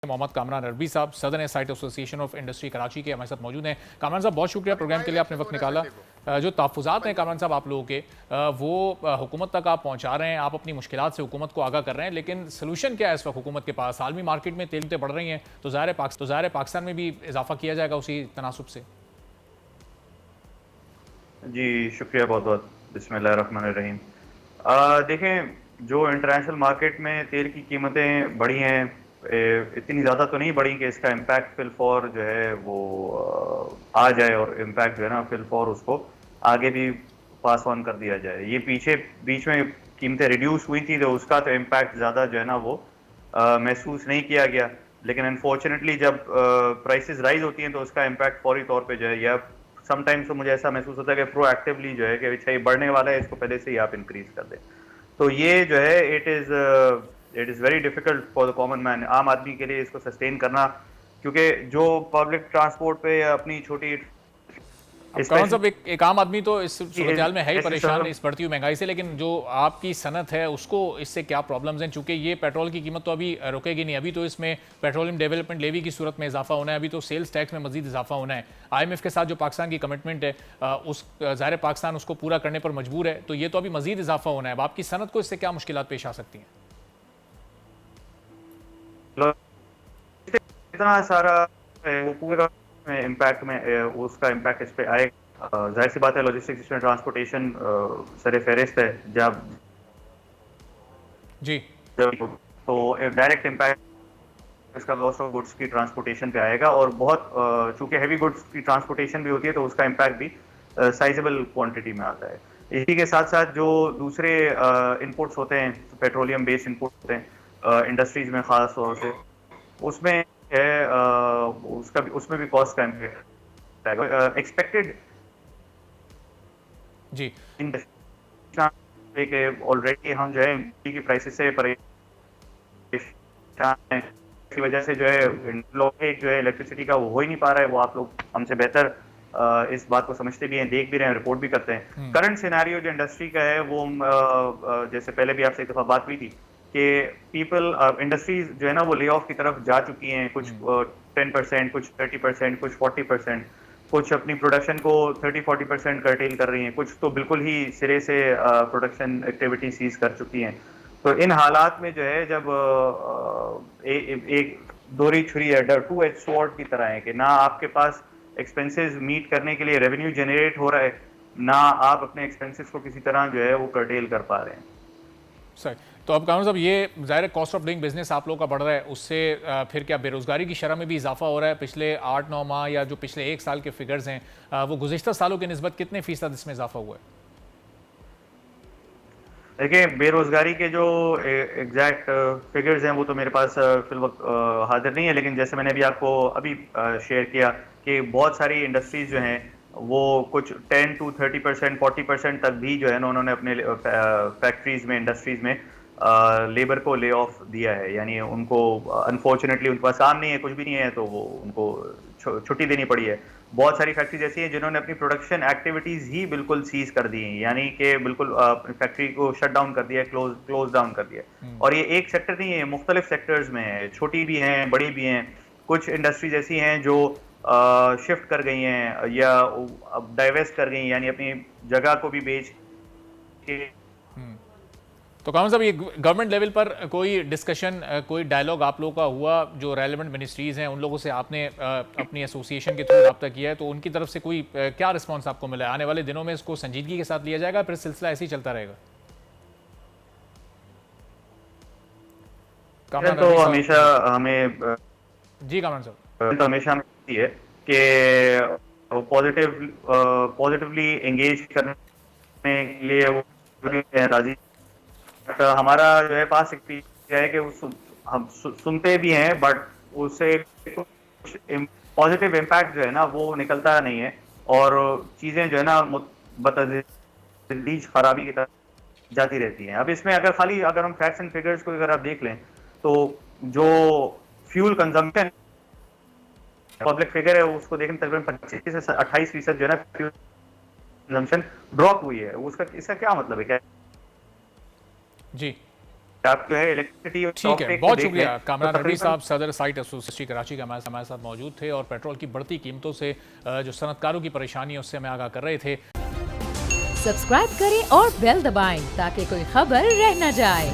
मोहम्मद कामरान अरबी साहब southern site association of industry Karachi के हमारे साथ मौजूद हैं। कामरान साहब, बहुत शुक्रिया प्रोग्राम के लिए, आपने वक्त निकाला। जो तहफ़्फ़ुज़ात हैं कामरान साहब आप लोगों के, वो हुकूमत तक आप पहुंचा रहे हैं, आप अपनी मुश्किलात से हुकूमत को आगाह कर रहे हैं, लेकिन सोल्यूशन क्या है इस वक्त हुकूमत के पास? आलमी मार्केट में तेल बढ़ रही हैं, तो ज़ाहिर है पाकिस्तान में भी इजाफा किया जाएगा उसी तनासुब से। जी शुक्रिया बहुत बहुत। बिस्मिल्लाहिर्रहमानिर्रहीम। देखें, जो इंटरनेशनल मार्केट में तेल की कीमतें बढ़ी हैं, इतनी ज़्यादा तो नहीं बढ़ी कि इसका इम्पैक्ट फिल फॉर जो है वो आ जाए, और इम्पैक्ट जो है ना फिल फॉर उसको आगे भी पास ऑन कर दिया जाए। ये पीछे बीच में कीमतें रिड्यूस हुई थी, तो उसका तो इम्पैक्ट ज़्यादा जो है ना वो महसूस नहीं किया गया। लेकिन अनफॉर्चुनेटली जब प्राइसेस राइज होती हैं तो उसका इम्पैक्ट फौरी तौर पे जो है, या समटाइम्स तो मुझे ऐसा महसूस होता है कि प्रोएक्टिवली जो है कि अच्छा ये बढ़ने वाला है, इसको पहले से ही आप इंक्रीज कर दें। तो ये जो है it is very difficult for the common man, आम आदमी के लिए इसको सस्टेन करना, क्योंकि जो पब्लिक ट्रांसपोर्ट पे या अपनी छोटी अब कौन साहब, स्पेशली एक आम आदमी तो इस सूरत हाल में है ही ऐसे परेशान शहरों, इस बढ़ती हुई महंगाई से, लेकिन जो आपकी सनत है उसको इससे क्या प्रॉब्लम्स हैं? चूंकि ये पेट्रोल की कीमत तो अभी रुकेगी नहीं, अभी तो इसमें पेट्रोलियम डेवलपमेंट लेवी की सूरत में इजाफा होना है, अभी तो सेल्स टैक्स में मजीद इजाफा होना है। IMF के साथ जो पाकिस्तान की कमिटमेंट है, उस ज़ाहिर पाकिस्तान उसको पूरा करने पर मजबूर है, तो ये तो अभी मजीद इजाफा होना है। अब आपकी सनत को इससे क्या मुश्किलात पेश आ सकती हैं? इतना सारा वो पूरा इम्पैक्ट में उसका इम्पैक्ट इस पे आएगा। जाहिर सी बात है, लॉजिस्टिक्स में ट्रांसपोर्टेशन सर फहरिस्त है। जब जी जब तो डायरेक्ट इम्पैक्ट इसका लॉस ऑफ गुड्स की ट्रांसपोर्टेशन पे आएगा, और बहुत चूंकि हैवी गुड्स की ट्रांसपोर्टेशन भी होती है तो उसका इम्पैक्ट भी साइजेबल क्वांटिटी में आता है। इसी के साथ साथ जो दूसरे इनपुट्स होते हैं, पेट्रोलियम बेस्ड इनपुट होते हैं इंडस्ट्रीज में खास तौर से, उसमें है उसमें भी कॉस्ट का इम्पैक्ट आएगा एक्सपेक्टेड जी इन ऑलरेडी हम जो है की प्राइसेस से परेशान हैं। की वजह से जो है लोग जो है इलेक्ट्रिसिटी का वो हो ही नहीं पा रहा है। वो आप लोग हमसे बेहतर इस बात को समझते भी हैं, देख भी रहे हैं, रिपोर्ट भी करते हैं। करंट सिनेरियो जो इंडस्ट्री का है वो जैसे पहले भी आपसे एक दफा बात हुई थी कि इंडस्ट्रीज जो है ना वो ले ऑफ की तरफ जा चुकी हैं। कुछ 10%, कुछ 30%, कुछ 40%, कुछ अपनी प्रोडक्शन को 30-40% कर्टेल कर रही हैं, कुछ तो बिल्कुल ही सिरे से प्रोडक्शन एक्टिविटी सीज कर चुकी हैं। तो इन हालात में जो है जब एक दोहरी छुरी है, टू एज स्वॉर्ड की तरह है, कि ना आपके पास एक्सपेंसेस मीट करने के लिए रेवेन्यू जनरेट हो रहा है, ना आप अपने एक्सपेंसेस को किसी तरह जो है वो कर्टेल कर पा रहे हैं। सही। तो अब कानून साहब, ये ज़ाहिर कॉस्ट ऑफ डूइंग बिजनेस आप लोगों का बढ़ रहा है, उससे फिर क्या बेरोजगारी की शरह में भी इजाफा हो रहा है? पिछले 8-9 माह या जो पिछले 1 साल के फिगर्स हैं, वो गुज़िश्ता सालों की निस्बत कितने फीसद इसमें इजाफा हुआ है? देखिए, बेरोजगारी के जो एग्जैक्ट फिगर्स हैं वो तो मेरे पास फिल वक्त हाजिर नहीं है, लेकिन जैसे मैंने अभी आपको अभी शेयर किया कि बहुत सारी इंडस्ट्रीज जो हैं वो कुछ 10 to 30%, 40% तक भी जो है ना उन्होंने अपने फैक्ट्रीज में, इंडस्ट्रीज में लेबर को ले ऑफ दिया है। यानी उनको अनफॉर्चुनेटली उनके पास काम नहीं है, कुछ भी नहीं है, तो वो उनको छुट्टी देनी पड़ी है। बहुत सारी फैक्ट्रीज ऐसी हैं जिन्होंने अपनी प्रोडक्शन एक्टिविटीज ही बिल्कुल सीज कर दी हैं, यानी कि बिल्कुल फैक्ट्री को शट डाउन कर दिया, क्लोज डाउन कर दिया। और ये एक सेक्टर नहीं है, मुख्तलिफ सेक्टर्स में है, छोटी भी हैं, बड़ी भी हैं। कुछ इंडस्ट्रीज ऐसी हैं जो शिफ्ट कर गई हैं या अब डाइवेस्ट कर गई, यानी अपनी जगह को भी बेच के। तो कानून साहब, ये गवर्नमेंट लेवल पर कोई डिस्कशन, कोई डायलॉग आप लोगों का हुआ? जो रेलिवेंट मिनिस्ट्रीज हैं उन लोगों से आपने अपनी एसोसिएशन के थ्रू रब्ता किया है, तो उनकी तरफ से कोई क्या रिस्पॉन्स आपको मिला है? आने वाले दिनों में इसको संजीदगी के साथ लिया जाएगा, फिर सिलसिला ऐसे ही चलता रहेगा? कामरान तो रजवी साहब। हमेशा जी हमें जी कामरान साहब। तो हमेशा हमें है कि पॉजिटिवली एंगेज करने के लिए वो राजी। बट हमारा जो है पास एक्सपीरियंस है कि हम सुनते भी हैं, बट उससे कुछ पॉजिटिव इम्पैक्ट जो है ना वो निकलता नहीं है, और चीजें जो है ना बतदरीज खराबी की तरफ जाती रहती हैं। अब इसमें अगर हम फैक्ट्स एंड फिगर्स को अगर आप देख लें, तो जो फ्यूल कंजम्पशन पब्लिक फिगर है उसको देखें, तकरीबन 25 से 28% जो है ना फ्यूल कंजम्पशन ड्रॉप हुई है। उसका इसका क्या मतलब है? क्या जी आप जो है इलेक्ट्रिसिटी ठीक है, बहुत शुक्रिया। कामरान रेड्डी साहब सदर साइट एसोसिएशन कराची के हमारे साथ मौजूद थे और पेट्रोल की बढ़ती कीमतों से जो सनतकारों की परेशानी है उससे हमें आगाह कर रहे थे। सब्सक्राइब करें और बेल दबाएं ताकि कोई खबर रह न जाए।